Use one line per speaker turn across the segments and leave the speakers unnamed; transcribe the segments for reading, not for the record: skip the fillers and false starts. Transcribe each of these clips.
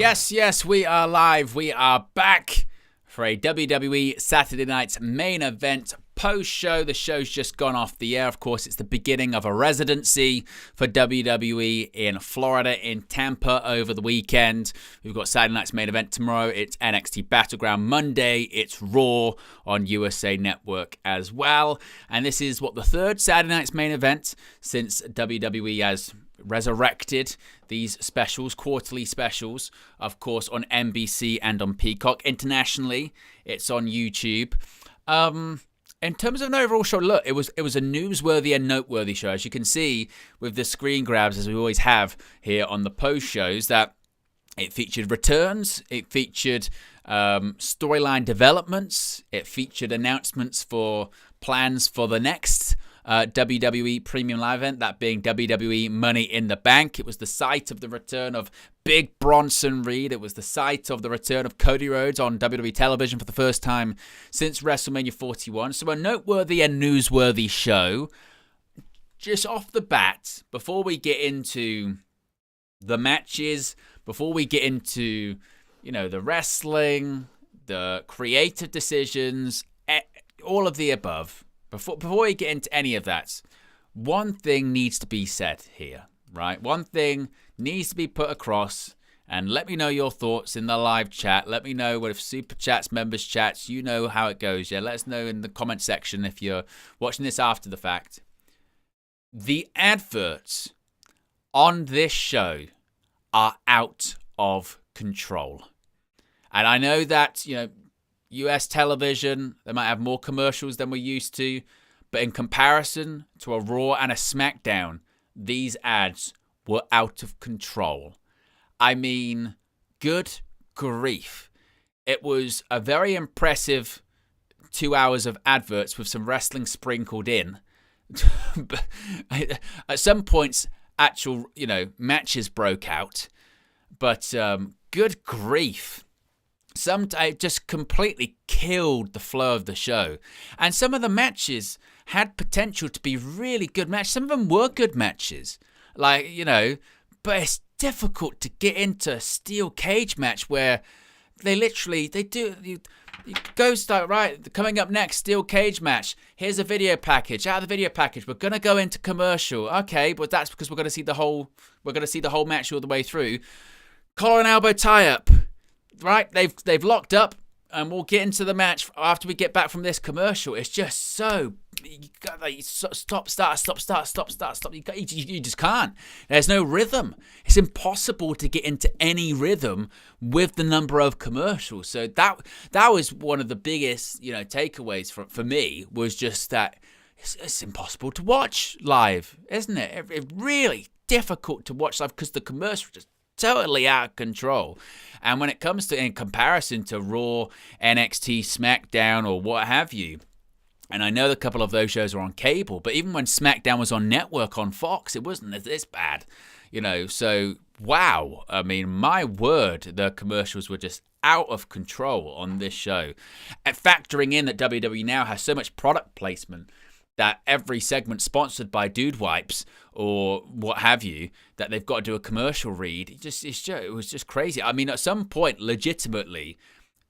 Yes, we are live. We are back for a WWE Saturday Night's Main Event post-show. The show's just gone off the air. Of course, it's the beginning of a residency for WWE in Florida, in Tampa over the weekend. We've got Saturday Night's Main Event tomorrow. It's NXT Battleground Monday. It's Raw on USA Network as well. And this is, the third Saturday Night's Main Event since WWE has resurrected these specials, quarterly specials, of course, on NBC and on Peacock. Internationally, it's on YouTube. In terms of an overall show, look, it was a newsworthy and noteworthy show. As you can see with the screen grabs, as we always have here on the post shows, that it featured returns, it featured storyline developments, it featured announcements for plans for the next WWE Premium Live event, that being WWE Money in the Bank. It was the site of the return of Big Bronson Reed. It was the site of the return of Cody Rhodes on WWE television for the first time since WrestleMania 41. So a noteworthy and newsworthy show. Just off the bat, before we get into the matches, before we get into, the wrestling, the creative decisions, all of the above, Before we get into any of that, one thing needs to be said here, right? One thing needs to be put across, and let me know your thoughts in the live chat. Let me know if Super Chats, Members Chats, you know how it goes, yeah? Let us know in the comment section if you're watching this after the fact. The adverts on this show are out of control. And I know that, US television, they might have more commercials than we're used to, but in comparison to a Raw and a SmackDown, these ads were out of control. I mean, good grief. It was a very impressive 2 hours of adverts with some wrestling sprinkled in. At some points, actual, matches broke out, but good grief. It just completely killed the flow of the show. And some of the matches had potential to be really good matches. Some of them were good matches. But it's difficult to get into a steel cage match where right, coming up next, steel cage match. Here's a video package. Out of the video package, we're going to go into commercial. Okay, but that's because we're going to see the whole match all the way through. Collar and elbow tie-up. Right, they've locked up, and we'll get into the match after we get back from this commercial. It's just so stop, start. You just can't. There's no rhythm. It's impossible to get into any rhythm with the number of commercials. So that was one of the biggest takeaways for me, was just that it's impossible to watch live, isn't it? It's really difficult to watch live because the commercial just totally out of control. And when it comes to, in comparison to Raw, NXT, SmackDown, or what have you, and I know a couple of those shows are on cable, but even when SmackDown was on network on Fox, it wasn't this bad, so wow. I mean, my word, the commercials were just out of control on this show. And factoring in that WWE now has so much product placement that every segment sponsored by Dude Wipes or what have you, that they've got to do a commercial read. It was just crazy. I mean, at some point, legitimately,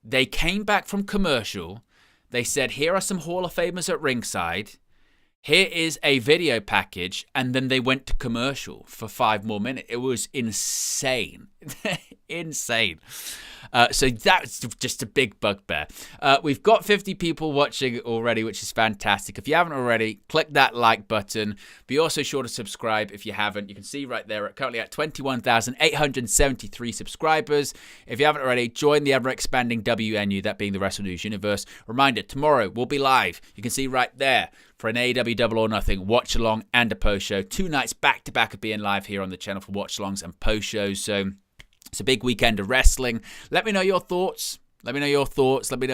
they came back from commercial. They said, here are some Hall of Famers at ringside. Here is a video package. And then they went to commercial for 5 more minutes. It was insane. Insane. So that's just a big bugbear. We've got 50 people watching already, which is fantastic. If you haven't already, click that like button. Be also sure to subscribe if you haven't. You can see right there, currently at 21,873 subscribers. If you haven't already, join the ever-expanding WNU, that being the Wrestle News Universe. Reminder, tomorrow we'll be live. You can see right there for an AEW Double or Nothing watch-along and a post-show. 2 nights back-to-back of being live here on the channel for watch-alongs and post-shows. So it's a big weekend of wrestling. Let me know your thoughts. Let me know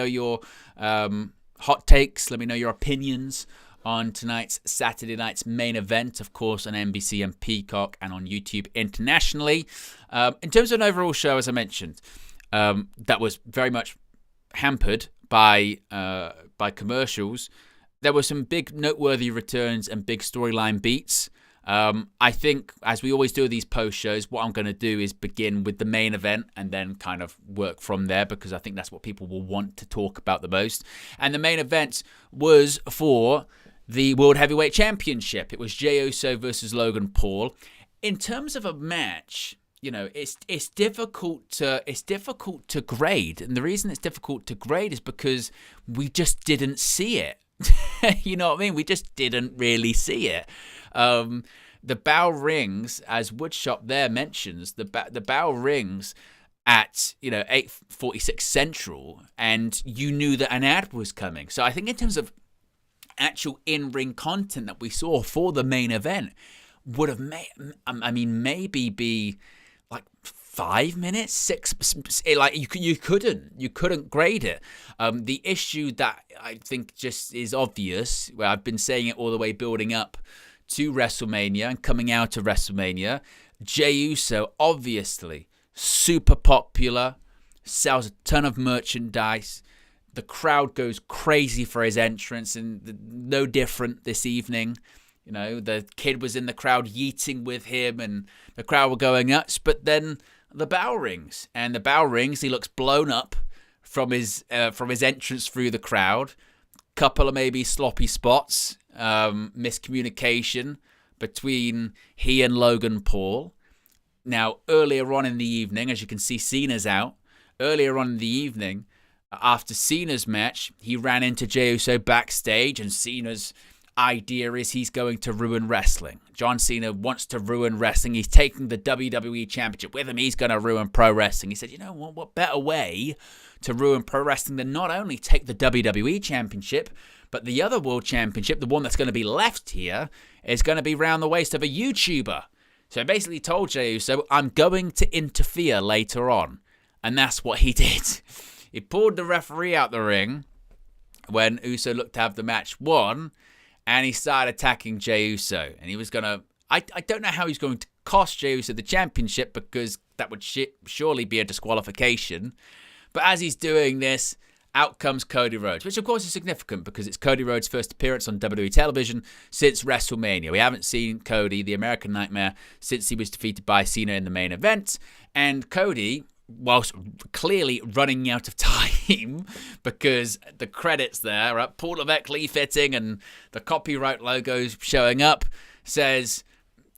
your hot takes. Let me know your opinions on tonight's Saturday night's main event, of course, on NBC and Peacock and on YouTube internationally. In terms of an overall show, as I mentioned, that was very much hampered by commercials. There were some big noteworthy returns and big storyline beats. I think, as we always do with these post shows, what I'm going to do is begin with the main event and then kind of work from there, because I think that's what people will want to talk about the most. And the main event was for the World Heavyweight Championship. It was Jey Uso versus Logan Paul. In terms of a match, it's difficult to grade, and the reason it's difficult to grade is because we just didn't see it. You know what I mean? We just didn't really see it. The bell rings, as Woodshop there mentions. The bell rings at 8:46 Central, and you knew that an ad was coming. So I think in terms of actual in-ring content that we saw for the main event, would have maybe be like 5 minutes, 6. Like you couldn't grade it. The issue that I think just is obvious, where I've been saying it all the way building up to WrestleMania and coming out of WrestleMania, Jey Uso, obviously super popular, sells a ton of merchandise. The crowd goes crazy for his entrance, and no different this evening. The kid was in the crowd yeeting with him, and the crowd were going nuts. But then the bell rings, and the bell rings. He looks blown up from his entrance through the crowd. Couple of maybe sloppy spots, miscommunication between he and Logan Paul. Now, earlier on in the evening, as you can see, Cena's out. Earlier on in the evening, after Cena's match, he ran into Jey Uso backstage, and Cena's idea is he's going to ruin wrestling. John Cena wants to ruin wrestling. He's taking the WWE Championship with him. He's going to ruin pro wrestling. He said, what better way to ruin pro wrestling than not only take the WWE Championship, but the other World Championship, the one that's going to be left here, is going to be round the waist of a YouTuber. So he basically told Jey Uso, I'm going to interfere later on. And that's what he did. He pulled the referee out the ring when Uso looked to have the match won, and he started attacking Jey Uso. And he was going to... I don't know how he's going to cost Jey Uso the championship, because that would surely be a disqualification. But as he's doing this, out comes Cody Rhodes, which of course is significant because it's Cody Rhodes' first appearance on WWE television since WrestleMania. We haven't seen Cody, the American Nightmare, since he was defeated by Cena in the main event. And Cody, whilst clearly running out of time because the credits there, right, Paul Levesque Lee fitting and the copyright logos showing up, says,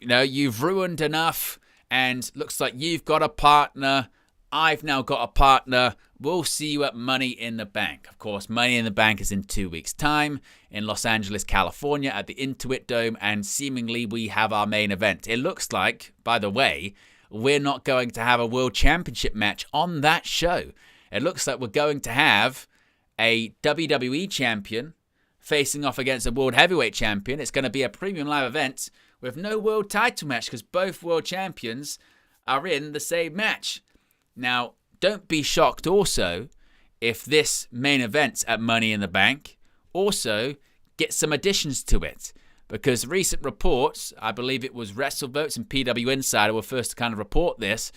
you've ruined enough, and looks like you've got a partner. I've now got a partner. We'll see you at Money in the Bank. Of course, Money in the Bank is in 2 weeks' time in Los Angeles, California at the Intuit Dome, and seemingly we have our main event. It looks like, by the way, we're not going to have a World Championship match on that show. It looks like we're going to have a WWE champion facing off against a World Heavyweight champion. It's going to be a premium live event with no world title match because both world champions are in the same match. Now, don't be shocked also if this main event at Money in the Bank also gets some additions to it. Because recent reports, I believe it was WrestleVotes and PW Insider were first to kind of report this,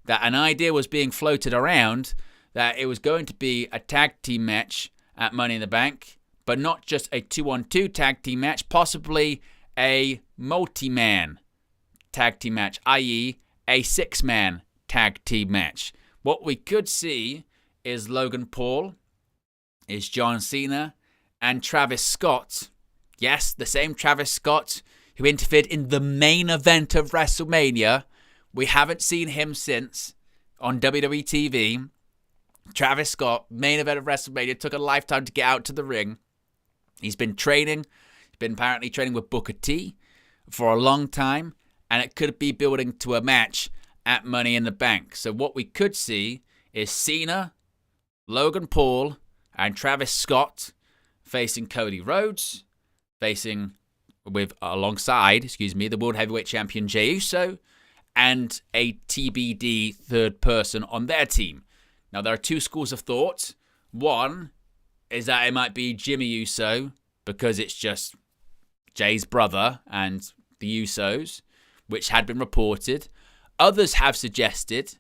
that an idea was being floated around that it was going to be a tag team match at Money in the Bank, but not just a 2-on-2 tag team match, possibly a multi-man tag team match, i.e. a 6-man tag team match. What we could see is Logan Paul, is John Cena, and Travis Scott. Yes, the same Travis Scott who interfered in the main event of WrestleMania. We haven't seen him since on WWE TV. Travis Scott, main event of WrestleMania, took a lifetime to get out to the ring. He's been training. He's been apparently training with Booker T for a long time, and it could be building to a match at Money in the Bank. So what we could see is Cena, Logan Paul, and Travis Scott facing Cody Rhodes, alongside the World Heavyweight Champion Jey Uso, and a TBD third person on their team. Now, there are two schools of thought. One is that it might be Jimmy Uso, because it's just Jay's brother and the Usos, which had been reported. Others have suggested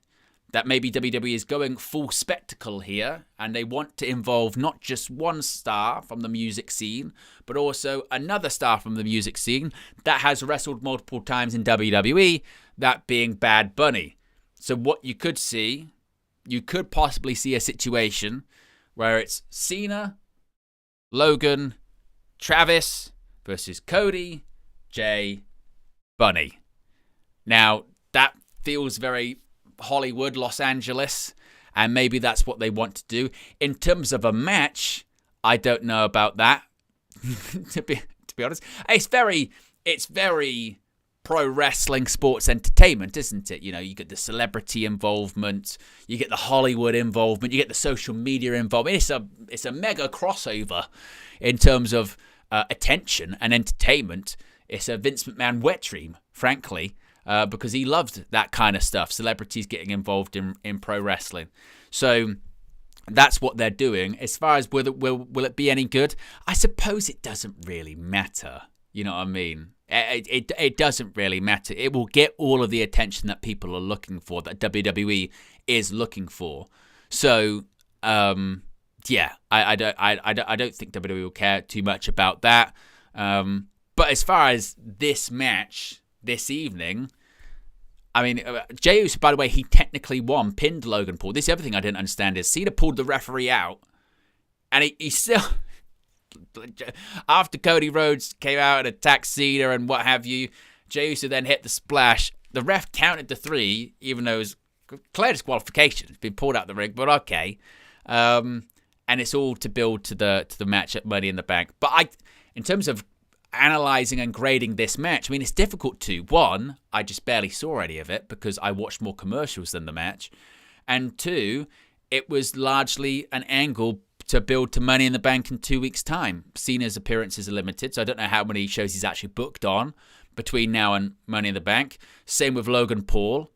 that maybe WWE is going full spectacle here, and they want to involve not just one star from the music scene, but also another star from the music scene that has wrestled multiple times in WWE, that being Bad Bunny. So what you could see, you could possibly see a situation where it's Cena, Logan, Travis versus Cody, Jey, Bunny. Now, that feels very Hollywood, Los Angeles, and maybe that's what they want to do. In terms of a match, I don't know about that. to be honest, it's very pro wrestling sports entertainment, isn't it? You know, you get the celebrity involvement, you get the Hollywood involvement, you get the social media involvement. It's a mega crossover in terms of attention and entertainment. It's a Vince McMahon wet dream, frankly. Because he loved that kind of stuff, celebrities getting involved in pro wrestling. So that's what they're doing. As far as will it be any good, I suppose it doesn't really matter. You know what I mean? It doesn't really matter. It will get all of the attention that people are looking for, that WWE is looking for. So yeah, I don't think WWE will care too much about that. But as far as this match this evening, I mean, Jey Uso, by the way, he technically won, pinned Logan Paul. This is the other thing I didn't understand is Cena pulled the referee out, and he still, after Cody Rhodes came out and attacked Cena and what have you, Jey Uso then hit the splash. The ref counted the 3, even though it was clear disqualification. It's been pulled out of the ring, but okay. And it's all to build to the match at Money in the Bank. But in terms of analyzing and grading this match, I mean, it's difficult to. One, I just barely saw any of it because I watched more commercials than the match. And 2, it was largely an angle to build to Money in the Bank in 2 weeks' time. Cena's appearances are limited, so I don't know how many shows he's actually booked on between now and Money in the Bank. Same with Logan Paul.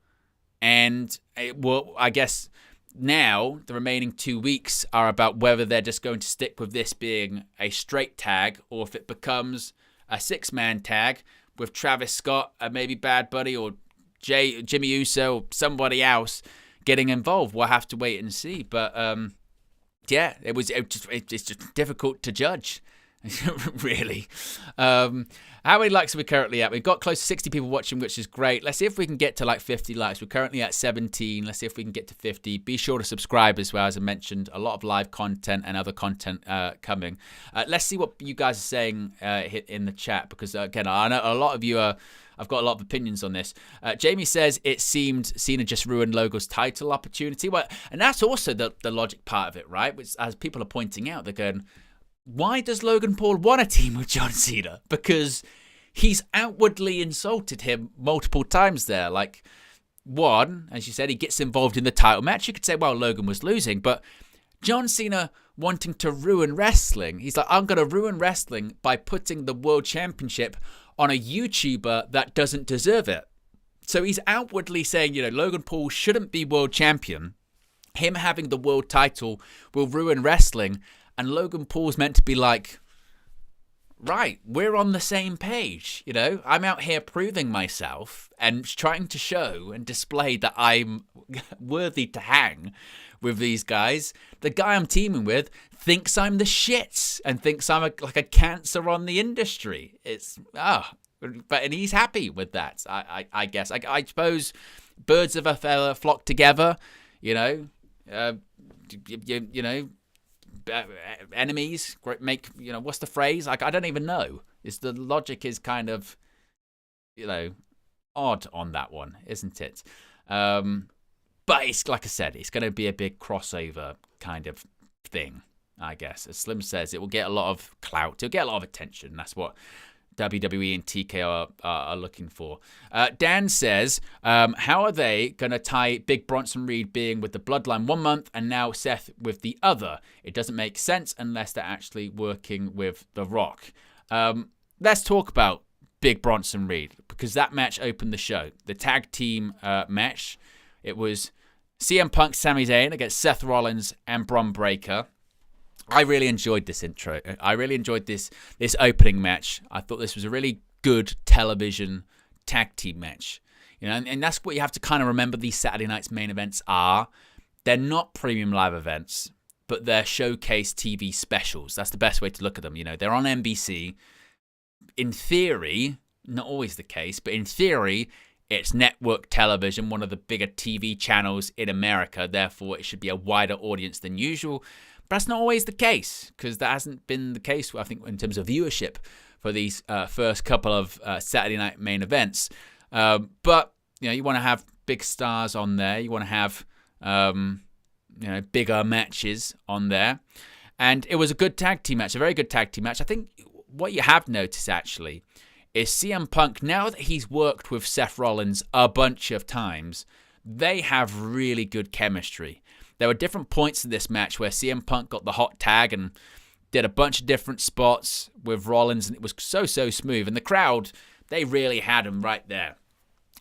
And I guess now the remaining 2 weeks are about whether they're just going to stick with this being a straight tag, or if it becomes a 6-man tag with Travis Scott and maybe Bad Bunny or Jimmy Uso or somebody else getting involved. We'll have to wait and see. But yeah, it's just difficult to judge, really. How many likes are we currently at? We've got close to 60 people watching, which is great. Let's see if we can get to like 50 likes. We're currently at 17. Let's see if we can get to 50. Be sure to subscribe as well. As I mentioned, a lot of live content and other content coming. Let's see what you guys are saying in the chat, because again, I know a lot of you are. I've got a lot of opinions on this. Jamie says it seemed Cena just ruined Logan's title opportunity. Well, and that's also the logic part of it, right? Which, as people are pointing out, they're going, why does Logan Paul want a team with John Cena? Because he's outwardly insulted him multiple times there. Like, one, as you said, he gets involved in the title match. You could say, well, Logan was losing, but John Cena wanting to ruin wrestling. He's like, I'm going to ruin wrestling by putting the world championship on a YouTuber that doesn't deserve it. So he's outwardly saying, Logan Paul shouldn't be world champion. Him having the world title will ruin wrestling. And Logan Paul's meant to be like, right, we're on the same page. I'm out here proving myself and trying to show and display that I'm worthy to hang with these guys. The guy I'm teaming with thinks I'm the shits and thinks I'm like a cancer on the industry. And he's happy with that. I guess. I suppose birds of a feather flock together. Enemies make, what's the phrase? Like, I don't even know. The logic is kind of, odd on that one, isn't it? But it's, like I said, it's going to be a big crossover kind of thing, I guess. As Slim says, it will get a lot of clout. It'll get a lot of attention. That's what WWE and TK are looking for. Dan says, how are they going to tie Big Bronson Reed being with the Bloodline 1 month and now Seth with the other? It doesn't make sense unless they're actually working with The Rock. Let's talk about Big Bronson Reed, because that match opened the show. The tag team match. It was CM Punk, Sami Zayn against Seth Rollins and Bron Breakker. I really enjoyed this intro. I really enjoyed this opening match. I thought this was a really good television tag team match. And that's what you have to kind of remember these Saturday night's main events are. They're not premium live events, but they're showcase TV specials. That's the best way to look at them. They're on NBC. In theory, not always the case, but in theory, it's network television, one of the bigger TV channels in America. Therefore, it should be a wider audience than usual. But that's not always the case, because that hasn't been the case, I think, in terms of viewership for these first couple of Saturday night main events. But you want to have big stars on there. You want to have bigger matches on there. And it was a good tag team match, a very good tag team match. I think what you have noticed, actually, is CM Punk, now that he's worked with Seth Rollins a bunch of times, they have really good chemistry. There were different points in this match where CM Punk got the hot tag and did a bunch of different spots with Rollins, and it was so smooth. And the crowd, they really had him right there.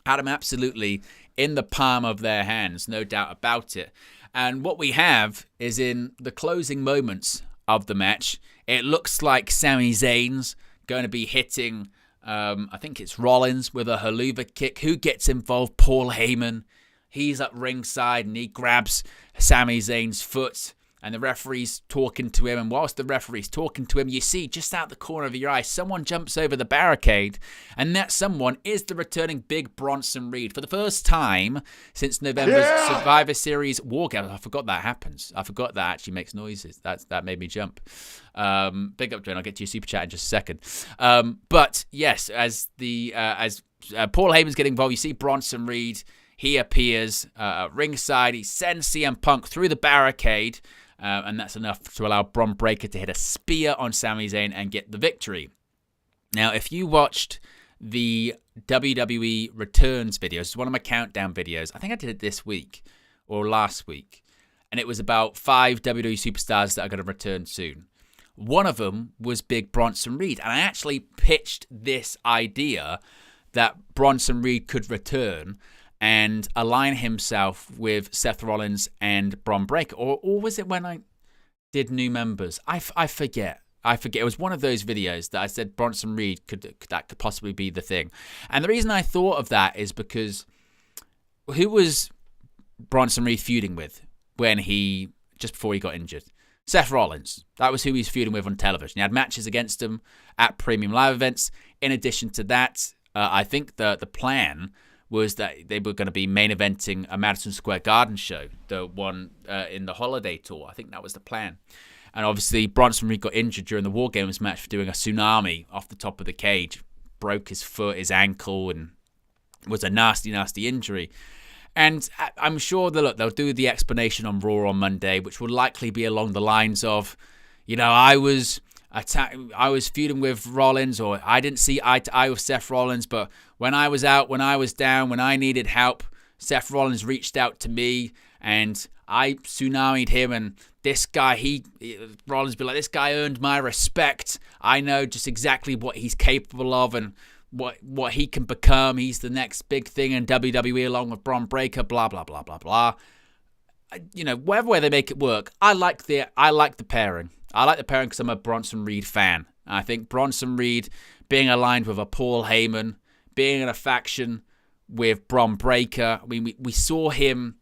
Had him absolutely in the palm of their hands, no doubt about it. And what we have is in the closing moments of the match, it looks like Sami Zayn's going to be hitting, I think it's Rollins with a haluva kick. Who gets involved? Paul Heyman. He's at ringside and he grabs Sami Zayn's foot, and the referee's talking to him. And whilst the referee's talking to him, you see just out the corner of your eye, someone jumps over the barricade, and that someone is the returning Big Bronson Reed for the first time since November's Survivor Series War Games. I forgot that happens. I forgot that actually makes noises. That made me jump. Big up, Dwayne. I'll get to your super chat in just a second. But yes, as Paul Heyman's getting involved, you see Bronson Reed. He appears at ringside. He sends CM Punk through the barricade, and that's enough to allow Bron Breakker to hit a spear on Sami Zayn and get the victory. Now, if you watched the WWE Returns videos, it's one of my countdown videos. I think I did it this week or last week, and it was about 5 WWE superstars that are going to return soon. One of them was Big Bronson Reed, and I actually pitched this idea that Bronson Reed could return and align himself with Seth Rollins and Bron Breakker. Or was it when I did new members? I forget. It was one of those videos that I said Bronson Reed could possibly be the thing. And the reason I thought of that is because who was Bronson Reed feuding with just before he got injured? Seth Rollins. That was who he was feuding with on television. He had matches against him at premium live events. In addition to that, I think the plan was that they were going to be main eventing a Madison Square Garden show, the one in the Holiday Tour. I think that was the plan. And obviously, Bronson Reed got injured during the War Games match for doing a tsunami off the top of the cage. Broke his foot, his ankle, and was a nasty, nasty injury. And I'm sure they'll do the explanation on Raw on Monday, which will likely be along the lines of, I was feuding with Rollins, or I didn't see eye to eye with Seth Rollins, but when I was out, when I was down, when I needed help, Seth Rollins reached out to me, and I tsunami'd him, and this guy, Rollins be like, this guy earned my respect. I know just exactly what he's capable of and what he can become. He's the next big thing in WWE along with Bron Breakker, blah, blah, blah, blah, blah. Whatever way they make it work, I like the pairing. I like the pairing because I'm a Bronson Reed fan. I think Bronson Reed being aligned with a Paul Heyman, being in a faction with Bron Breakker. I mean, we saw him.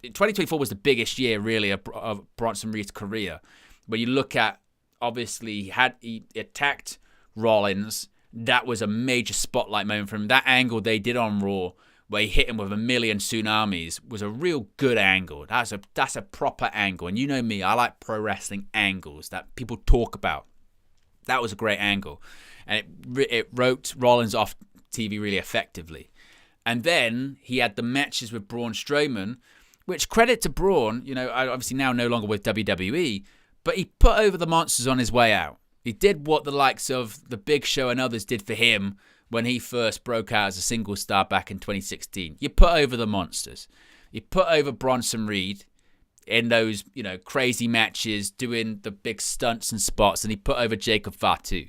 2024 was the biggest year, really, of Bronson Reed's career. When you look at, obviously, he attacked Rollins. That was a major spotlight moment for him. That angle they did on Raw, where he hit him with a million tsunamis, was a real good angle. That's a proper angle. And you know me, I like pro wrestling angles that people talk about. That was a great angle. And it roped Rollins off TV really effectively. And then he had the matches with Braun Strowman, which, credit to Braun, obviously now no longer with WWE, but he put over the monsters on his way out. He did what the likes of The Big Show and others did for him when he first broke out as a single star back in 2016. You put over the monsters. You put over Bronson Reed in those, crazy matches, doing the big stunts and spots, and he put over Jacob Fatu.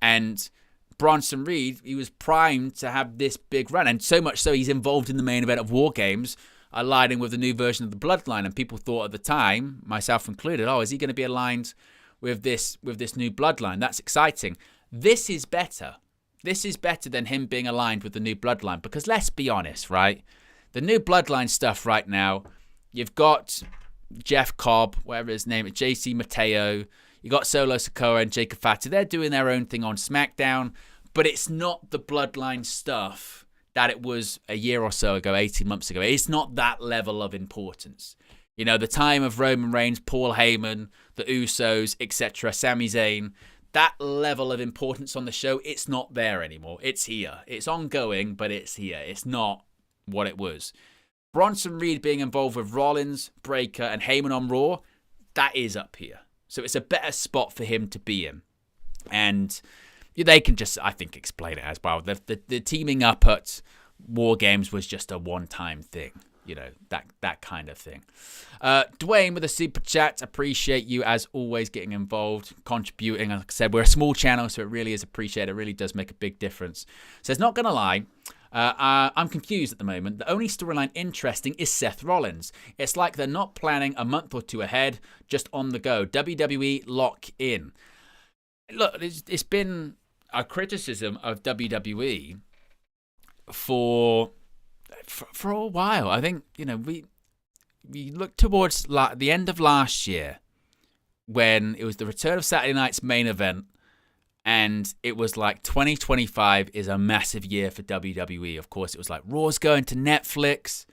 And Bronson Reed, he was primed to have this big run, and so much so he's involved in the main event of War Games, aligning with the new version of the Bloodline. And people thought at the time, myself included, is he going to be aligned with this new Bloodline? That's exciting. This is better. This is better than him being aligned with the new bloodline, because let's be honest, right? The new bloodline stuff right now, you've got Jeff Cobb, whatever his name is, JC Mateo, you got Solo Sikoa and Jacob Fatu. They're doing their own thing on SmackDown, but it's not the bloodline stuff that it was a year or so ago, 18 months ago. It's not that level of importance. You know, the time of Roman Reigns, Paul Heyman, the Usos, etc., Sami Zayn, that level of importance on the show, it's not there anymore. It's here. It's ongoing, but it's here. It's not what it was. Bronson Reed being involved with Rollins, Breakker, and Heyman on Raw, that is up here. So it's a better spot for him to be in. And they can just, I think, explain it as well. The teaming up at War Games was just a one-time thing. You know, that kind of thing. Dwayne with a super chat. Appreciate you, as always, getting involved, contributing. Like I said, we're a small channel, so it really is appreciated. It really does make a big difference. Says, not going to lie, I'm confused at the moment. The only storyline interesting is Seth Rollins. It's like they're not planning a month or two ahead, just on the go. WWE lock in. Look, it's been a criticism of WWE for a while. I think, you know, we look towards the end of last year when it was the return of Saturday Night's main event, and it was like 2025 is a massive year for WWE. Of course, it was like Raw's going to Netflix,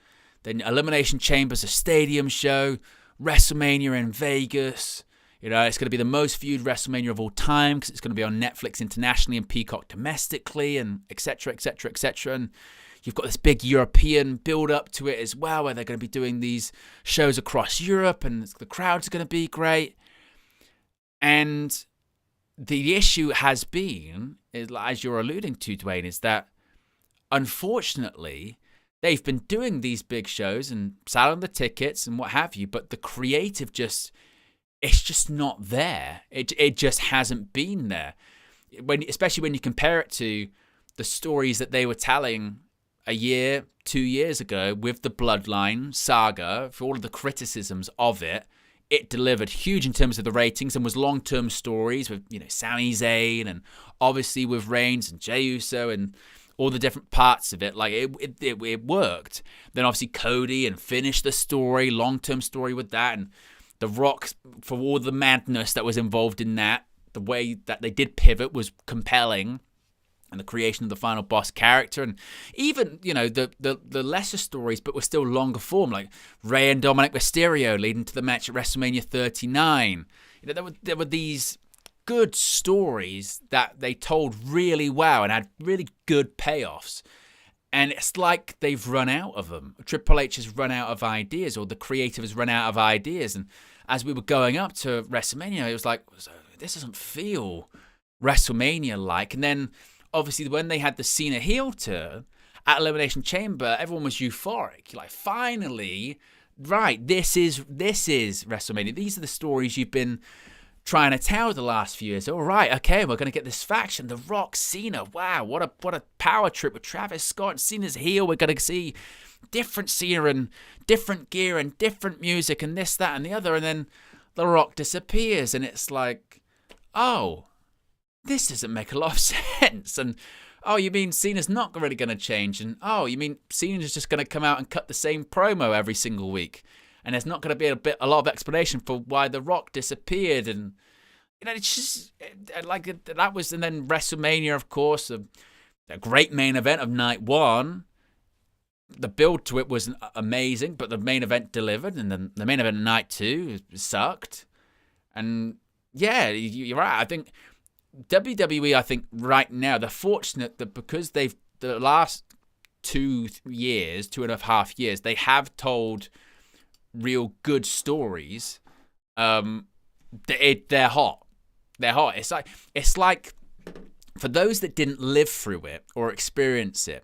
then Elimination Chamber's a stadium show, WrestleMania in Vegas. You know, it's going to be the most viewed WrestleMania of all time because it's going to be on Netflix internationally and Peacock domestically, and etc., etc., etc. And you've got this big European build-up to it as well, where they're going to be doing these shows across Europe, and the crowds are going to be great. And the issue has been, as you're alluding to, Dwayne, is that, unfortunately, they've been doing these big shows and selling the tickets and what have you, but the creative it's just not there. It just hasn't been there. Especially when you compare it to the stories that they were telling a year, 2 years ago with the Bloodline saga, for all of the criticisms of it, it delivered huge in terms of the ratings and was long-term stories with, you know, Sami Zayn and obviously with Reigns and Jey Uso and all the different parts of it. Like, it worked. Then obviously Cody, and finished the story, long-term story with that, and The Rock, for all the madness that was involved in that, the way that they did pivot was compelling. And the creation of the final boss character, and even, you know, the lesser stories, but were still longer form, like Rey and Dominic Mysterio leading to the match at WrestleMania 39. You know, there were these good stories that they told really well and had really good payoffs. And it's like they've run out of them. Triple H has run out of ideas, or the creative has run out of ideas. And as we were going up to WrestleMania, it was like, this doesn't feel WrestleMania-like. And then, obviously, when they had the Cena heel turn at Elimination Chamber, everyone was euphoric. You're like, finally, right, this is WrestleMania. These are the stories you've been trying to tell the last few years. All right, okay, we're going to get this faction, The Rock, Cena. Wow, what a power trip with Travis Scott and Cena's heel. We're going to see different Cena and different gear and different music and this, that, and the other. And then The Rock disappears, and it's like, oh, this doesn't make a lot of sense. And, oh, you mean Cena's not really going to change? And, oh, you mean Cena's just going to come out and cut the same promo every single week? And there's not going to be a lot of explanation for why The Rock disappeared. And, you know, it's just like that was, and then WrestleMania, of course, a great main event of night one. The build to it was amazing, but the main event delivered, and then the main event of night two sucked. And yeah, you're right. I think WWE, I think right now, they're fortunate that because the last 2 years, 2.5 years, they have told real good stories. They're hot. They're hot. It's like for those that didn't live through it or experience it,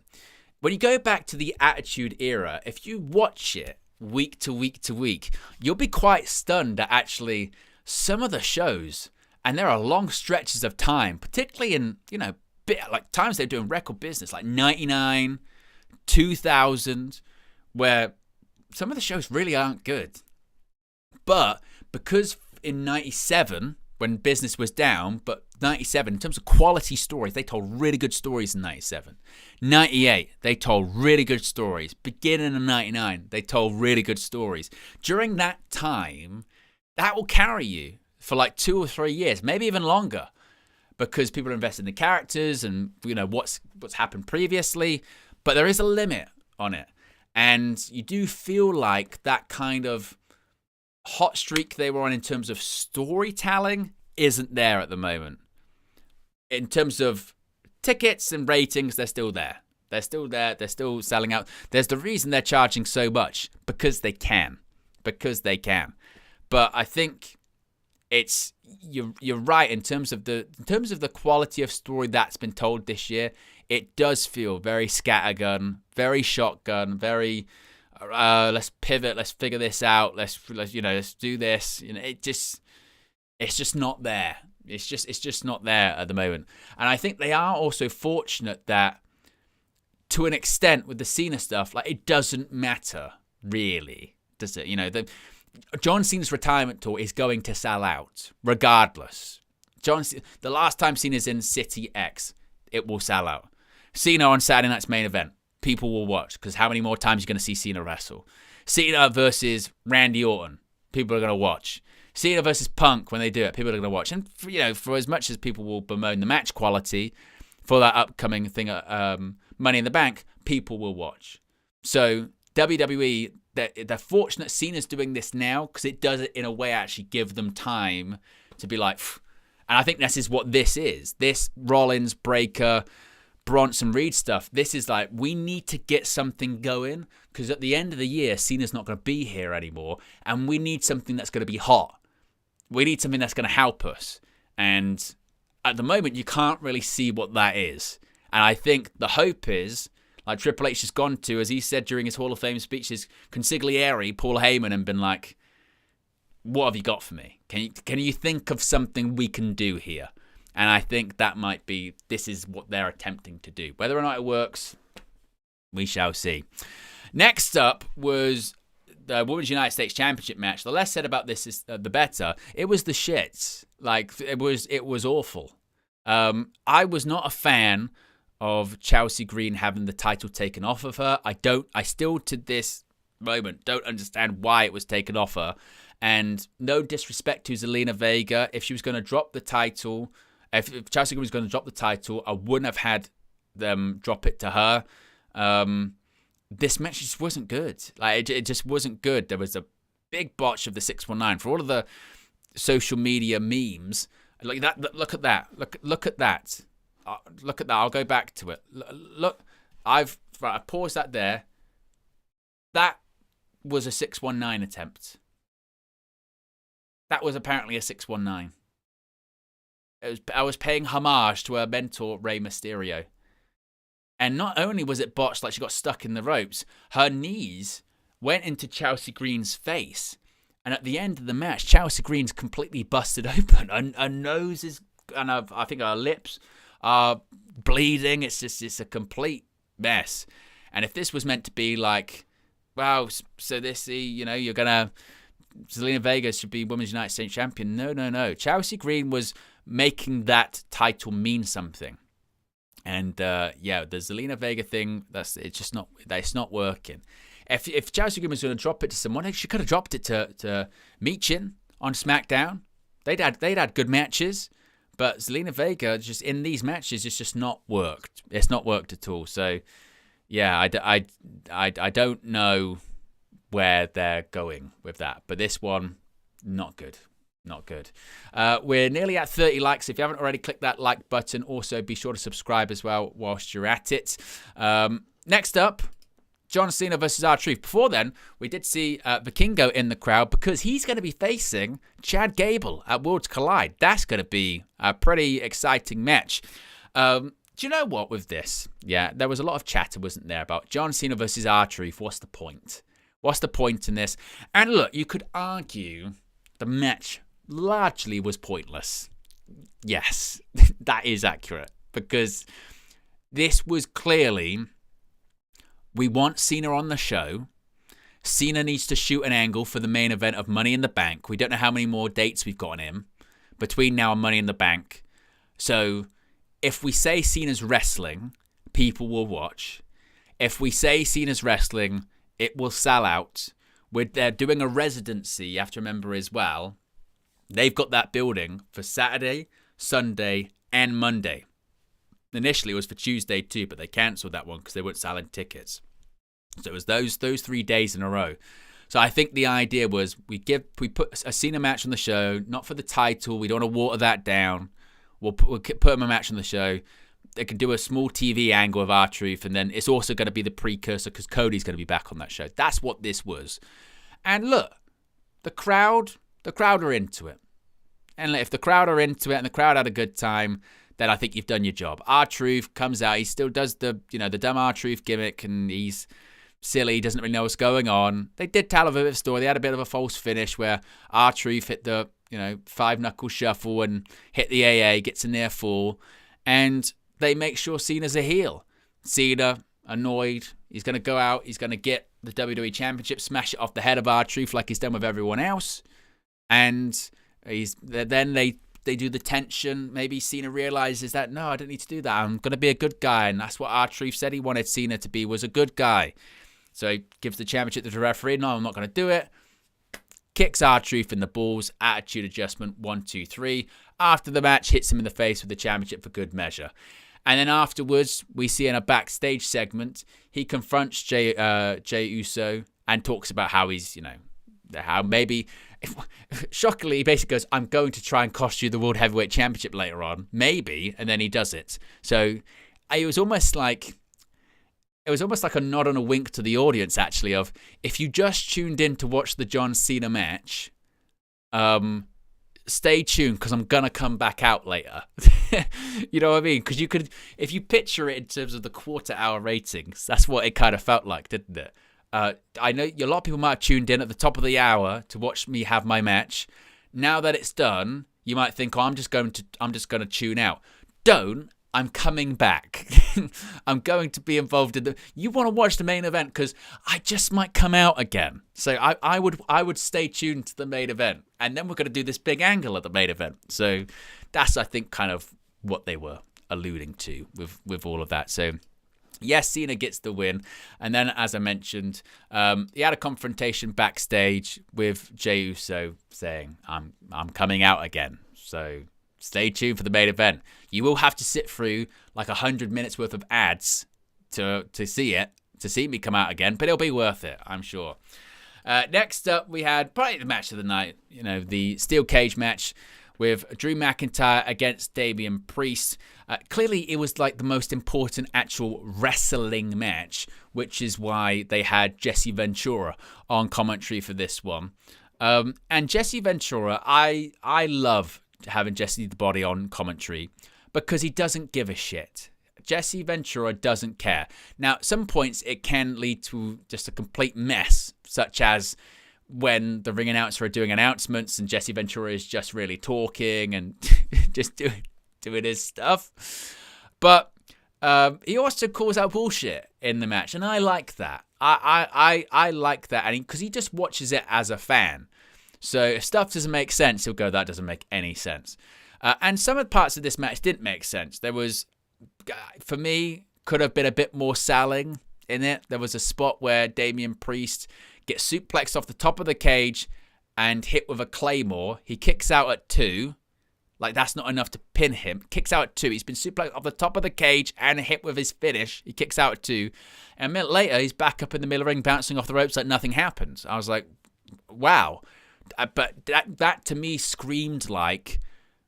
when you go back to the Attitude Era, if you watch it week to week to week, you'll be quite stunned at actually some of the shows. And there are long stretches of time, particularly in, you know, like times they're doing record business, like 99, 2000, where some of the shows really aren't good. But because in 97, when business was down, but 97, in terms of quality stories, they told really good stories in 97. 98, they told really good stories. Beginning of 99, they told really good stories. During that time, that will carry you for like 2 or 3 years, maybe even longer, because people are invested in the characters and, you know, what's happened previously. But there is a limit on it. And you do feel like that kind of hot streak they were on in terms of storytelling isn't there at the moment. In terms of tickets and ratings, they're still there. They're still there. They're still selling out. There's the reason they're charging so much, because they can. But I think you're right in terms of the quality of story that's been told this year. It does feel very scattergun, very shotgun, very let's pivot, let's figure this out, let's do this. You know, it's just not there. It's just not there at the moment. And I think they are also fortunate that, to an extent, with the Cena stuff, like, it doesn't matter really, does it? You know, John Cena's retirement tour is going to sell out regardless. The last time Cena's in City X, it will sell out. Cena on Saturday night's main event, people will watch, because how many more times are you going to see Cena wrestle? Cena versus Randy Orton, people are going to watch. Cena versus Punk, when they do it, people are going to watch. And for as much as people will bemoan the match quality for that upcoming thing, Money in the Bank, people will watch. So WWE, they're fortunate Cena's doing this now, because it does it in a way actually give them time to be like, phew. And I think this is what this is. This Rollins, Breaker, Bronson Reed stuff, this is like, we need to get something going, because at the end of the year, Cena's not going to be here anymore, and we need something that's going to be hot. We need something that's going to help us. And at the moment, you can't really see what that is. And I think the hope is, like Triple H has gone to, as he said during his Hall of Fame speeches, consigliere Paul Heyman, and been like, what have you got for me? Can you think of something we can do here? And I think that might be, this is what they're attempting to do. Whether or not it works, we shall see. Next up was the Women's United States Championship match. The less said about this is the better. It was the shits. Like, it was awful. I was not a fan of Chelsea Green having the title taken off of her. I still to this moment don't understand why it was taken off her. And no disrespect to Zelina Vega, if she was going to drop the title, if Chelsea Green was going to drop the title, I wouldn't have had them drop it to her. This match just wasn't good. Like, it just wasn't good. There was a big botch of the 619. For all of the social media memes, like that. Look at that. Look at that. Look at that. I'll go back to it. Look, I paused that there. That was a 619 attempt. That was apparently a 619. I was paying homage to her mentor, Rey Mysterio. And not only was it botched, like she got stuck in the ropes, her knees went into Chelsea Green's face. And at the end of the match, Chelsea Green's completely busted open. Her nose is, and I think her lips are bleeding. It's a complete mess. And if this was meant to be like, wow, so this, you're going to, Zelina Vega should be Women's United States Champion. No. Chelsea Green was making that title mean something. And the Zelina Vega thing, it's not working. If Chelsea Green was going to drop it to someone, she could have dropped it to Michin on SmackDown. They'd had good matches, but Zelina Vega just in these matches, it's just not worked. It's not worked at all. So yeah, I don't know where they're going with that, but this one, not good. Not good. We're nearly at 30 likes. If you haven't already, click that like button. Also, be sure to subscribe as well whilst you're at it. Next up, John Cena versus R-Truth. Before then, we did see Vikingo in the crowd because he's going to be facing Chad Gable at Worlds Collide. That's going to be a pretty exciting match. Do you know what with this? Yeah, there was a lot of chatter, wasn't there, about John Cena versus R-Truth. What's the point? What's the point in this? And look, you could argue the match largely was pointless. Yes, that is accurate, because this was clearly, we want Cena on the show. Cena needs to shoot an angle for the main event of Money in the Bank. We don't know how many more dates we've got on him, between now and Money in the Bank. So if we say Cena's wrestling, people will watch. If we say Cena's wrestling, it will sell out. They're doing a residency, you have to remember as well. They've got that building for Saturday, Sunday, and Monday. Initially, it was for Tuesday too, but they cancelled that one because they weren't selling tickets. So it was those 3 days in a row. So I think the idea was we put a Cena match on the show, not for the title. We don't want to water that down. We'll put him a match on the show. They can do a small TV angle of R-Truth, and then it's also going to be the precursor because Cody's going to be back on that show. That's what this was. And look, the crowd are into it. And if the crowd are into it and the crowd had a good time, then I think you've done your job. R-Truth comes out. He still does the dumb R-Truth gimmick, and he's silly. He doesn't really know what's going on. They did tell a bit of a story. They had a bit of a false finish where R-Truth hit the 5-knuckle shuffle and hit the AA, gets a near fall, and they make sure Cena's a heel. Cena, annoyed. He's going to go out. He's going to get the WWE Championship, smash it off the head of R-Truth like he's done with everyone else. And then they do the tension. Maybe Cena realizes that, no, I don't need to do that. I'm going to be a good guy. And that's what R-Truth said he wanted Cena to be, was a good guy. So he gives the championship to the referee. No, I'm not going to do it. Kicks R-Truth in the balls. Attitude adjustment. 1, 2, 3. After the match, hits him in the face with the championship for good measure. And then afterwards, we see in a backstage segment, he confronts Jey Uso and talks about how he's, how maybe, shockingly, he basically goes, I'm going to try and cost you the World Heavyweight Championship later on. Maybe. And then he does it. So it was almost like a nod and a wink to the audience, actually, of if you just tuned in to watch the John Cena match, stay tuned because I'm going to come back out later. You know what I mean? Because you could, if you picture it in terms of the quarter-hour ratings, that's what it kind of felt like, didn't it? I know a lot of people might have tuned in at the top of the hour to watch me have my match. Now that it's done, you might think, I'm just going to tune out. Don't. I'm coming back. I'm going to be involved in you want to watch the main event because I just might come out again. So I would stay tuned to the main event, and then we're going to do this big angle at the main event. So that's, I think, kind of what they were alluding to with all of that. So yes, Cena gets the win, and then as I mentioned, he had a confrontation backstage with Jey Uso saying, "I'm coming out again." So stay tuned for the main event. You will have to sit through like 100 minutes worth of ads to see it, to see me come out again, but it'll be worth it, I'm sure. Next up, we had probably the match of the night, the steel cage match with Drew McIntyre against Damian Priest. Clearly, it was like the most important actual wrestling match, which is why they had Jesse Ventura on commentary for this one. And Jesse Ventura, I love having Jesse the Body on commentary because he doesn't give a shit. Jesse Ventura doesn't care. Now, at some points it can lead to just a complete mess, such as when the ring announcer are doing announcements and Jesse Ventura is just really talking and just doing his stuff. But he also calls out bullshit in the match, and I like that. I like that, and because he just watches it as a fan. So if stuff doesn't make sense, he'll go, that doesn't make any sense. And some of the parts of this match didn't make sense. There was, for me, could have been a bit more selling in it. There was a spot where Damian Priest gets suplexed off the top of the cage and hit with a claymore. He kicks out at 2. Like, that's not enough to pin him. Kicks out at 2. He's been suplexed off the top of the cage and hit with his finish. He kicks out at 2. And a minute later, he's back up in the middle of the ring, bouncing off the ropes like nothing happened. I was like, wow. But that to me screamed like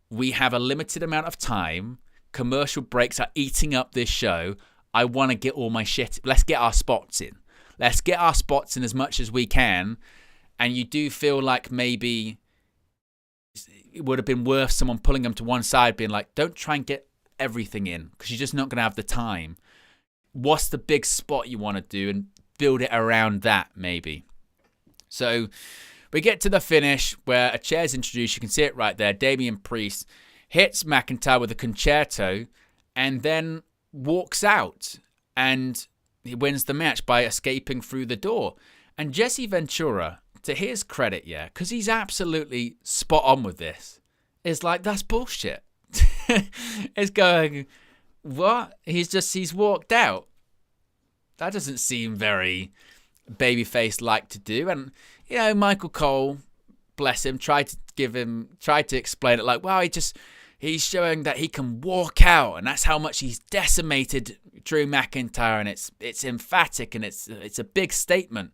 we have a limited amount of time. Commercial breaks are eating up this show. I want to get all my shit. Let's get our spots in. Let's get our spots in as much as we can. And you do feel like maybe it would have been worth someone pulling them to one side, being like, don't try and get everything in because you're just not going to have the time. What's the big spot you want to do and build it around that maybe. So we get to the finish where a chair's introduced. You can see it right there. Damian Priest hits McIntyre with a concerto and then walks out. And he wins the match by escaping through the door. And Jesse Ventura, to his credit, because he's absolutely spot on with this. is like, that's bullshit. It's going, what? He's walked out. That doesn't seem very babyface-like to do. And, Michael Cole, bless him, tried to explain it like, well, he's showing that he can walk out, and that's how much he's decimated Drew McIntyre, and it's emphatic, and it's a big statement.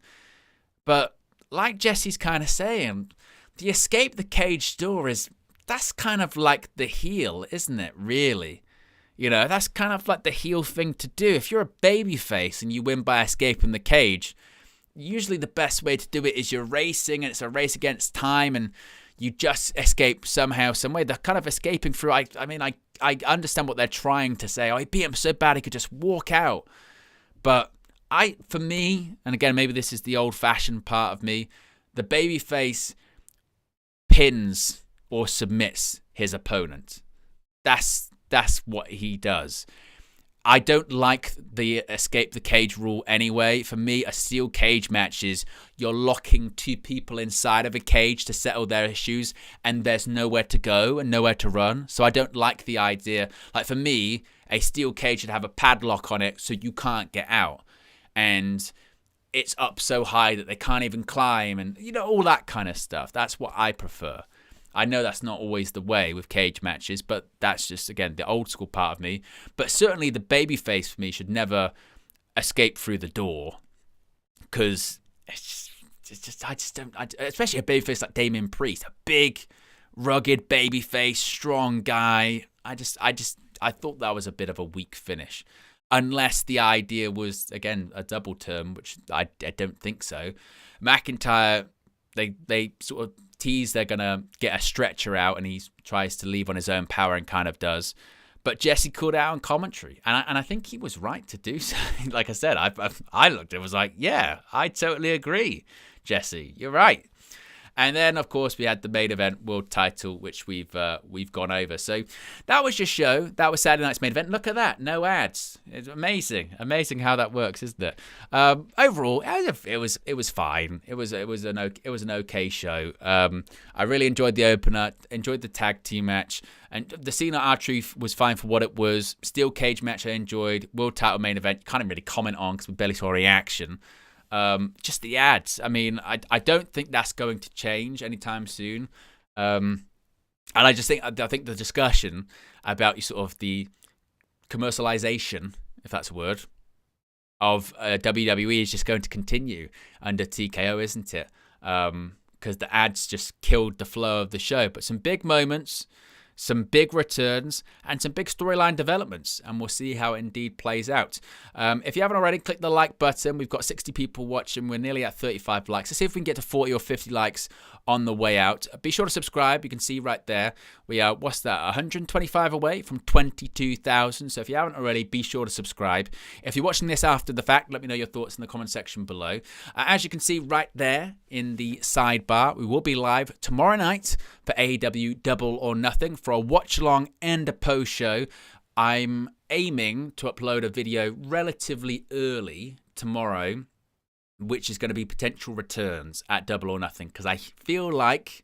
But like Jesse's kind of saying, the escape the cage door that's kind of like the heel, isn't it, really? That's kind of like the heel thing to do. If you're a babyface and you win by escaping the cage, usually the best way to do it is you're racing, and it's a race against time, and you just escape somehow, some way. They're kind of escaping through. I understand what they're trying to say. Oh, he beat him so bad he could just walk out. But for me, and again, maybe this is the old-fashioned part of me, the babyface pins or submits his opponent. That's what he does. I don't like the escape the cage rule anyway. For me, a steel cage match is you're locking two people inside of a cage to settle their issues, and there's nowhere to go and nowhere to run. So I don't like the idea. Like, for me, a steel cage should have a padlock on it so you can't get out. And it's up so high that they can't even climb, and all that kind of stuff. That's what I prefer. I know that's not always the way with cage matches, but that's just, again, the old school part of me. But certainly the babyface for me should never escape through the door, because I just don't, especially a babyface like Damian Priest, a big, rugged babyface, strong guy. I thought that was a bit of a weak finish. Unless the idea was, again, a double term, which I don't think so. McIntyre, they sort of tease they're going to get a stretcher out, and he tries to leave on his own power and kind of does. But Jesse called out on commentary, and I think he was right to do so. Like I said, I looked and was like, yeah, I totally agree, Jesse, you're right. And then, of course, we had the main event world title, which we've gone over. So that was your show. That was Saturday night's main event. Look at that, no ads. It's amazing how that works, isn't it? Overall, it was fine. It was an okay show. I really enjoyed the opener. Enjoyed the tag team match, and the Cena R-Truth was fine for what it was. Steel cage match I enjoyed. World title main event, can't really comment on because we barely saw a reaction. Just the ads. I mean, I don't think that's going to change anytime soon. And I think the discussion about sort of the commercialization, if that's a word, of WWE is just going to continue under TKO, isn't it? Because the ads just killed the flow of the show. But some big moments, some big returns, and some big storyline developments, and we'll see how it indeed plays out. If you haven't already, click the like button. We've got 60 people watching. We're nearly at 35 likes. Let's see if we can get to 40 or 50 likes on the way out. Be sure to subscribe. You can see right there. We are, 125 away from 22,000. So if you haven't already, be sure to subscribe. If you're watching this after the fact, let me know your thoughts in the comment section below. As you can see right there in the sidebar, we will be live tomorrow night for AEW Double or Nothing for a watch-along and a post-show. I'm aiming to upload a video relatively early tomorrow, which is going to be potential returns at Double or Nothing, because I feel like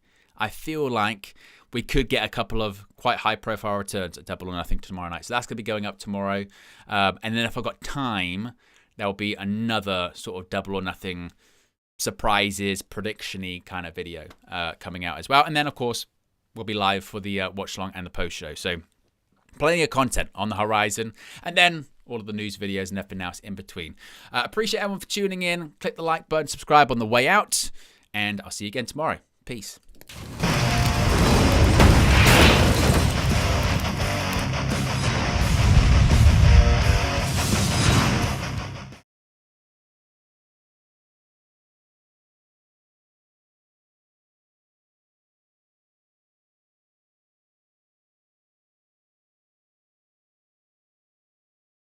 we could get a couple of quite high-profile returns at Double or Nothing tomorrow night. So that's going to be going up tomorrow. And then if I've got time, there'll be another sort of Double or Nothing surprises, prediction-y kind of video coming out as well. And then, of course, we'll be live for the watch-along and the post-show. So plenty of content on the horizon. And then all of the news videos and everything else in between. Appreciate everyone for tuning in. Click the like button, subscribe on the way out, and I'll see you again tomorrow. Peace.